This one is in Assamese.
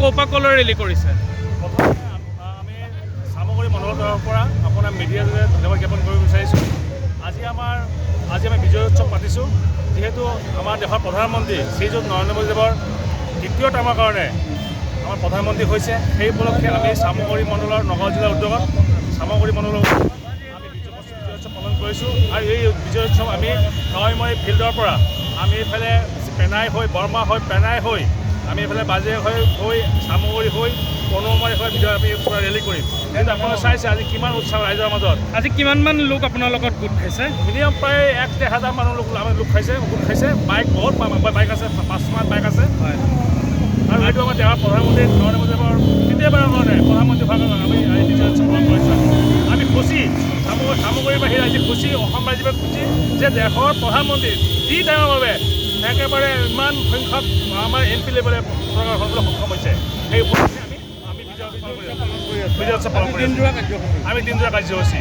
ক'ৰ পৰা ৰেলী কৰিছে? প্ৰথমে আমি চামগুৰি মণ্ডলৰ তৰফৰ পৰা আপোনাৰ মিডিয়াৰ যোগে ধন্যবাদ জ্ঞাপন কৰিব বিচাৰিছোঁ। আজি আমি বিজয় উৎসৱ পাতিছোঁ, যিহেতু আমাৰ দেশৰ প্ৰধানমন্ত্ৰী শ্ৰীযুত নৰেন্দ্ৰ মোদী দেৱৰ দ্বিতীয় টাৰ্মৰ কাৰণে আমাৰ প্ৰধানমন্ত্ৰী হৈছে। সেই উপলক্ষে আমি চামগুৰি মণ্ডলৰ নগাঁও জিলাৰ উদ্যোগত চামগুৰি মণ্ডলৰ আমি বিজয় উৎসৱ পালন কৰিছোঁ। আৰু এই বিজয় উৎসৱ আমি কাৱৈমাৰী ফিল্ডৰ পৰা আমি এইফালে পেনাই হৈ বৰমা হৈ পেনাই হৈ আমি এইফালে বাজে হৈ চামগুৰি হৈ কনৌমাৰী হৈ বিজয় আমি পূৰা ৰেলী কৰিম। কিন্তু আপোনালোকে চাইছে আজি কিমান উৎসাহ ৰাইজৰ মাজত। আজি কিমানমান লোক আপোনাৰ লগত গোট খাইছে? মিনিমাম প্ৰায় 1-1,500 মানুহ লোক গোট খাইছে। বাইক বহুত বাইক আছে, 5মান বাইক আছে। হয়। আৰু এইটো আমাৰ দেশৰ প্ৰধানমন্ত্ৰী নৰেন্দ্ৰ মোদী দেৱৰ তৃতীয়বাৰৰ কাৰণে প্ৰধানমন্ত্ৰী হোৱাৰ কাৰণে আমি বিজয় উৎসৱ পালন কৰিছোঁ। আমি খুচি চামগুৰিবাসী ৰাইজে খুচি, অসম ৰাজ্যবাসী খুচি যে দেশৰ প্ৰধানমন্ত্ৰী যি টাইমৰ বাবে একেবাৰে ইমান সংখ্যক আমাৰ MP লেভেলে পতাকা উত্তোলন সক্ষম হৈছে। সেই উপলক্ষে আমি বিজয় উৎসৱ পালন কৰি আছোঁ। আমি দিনযোৰা কাৰ্যসূচী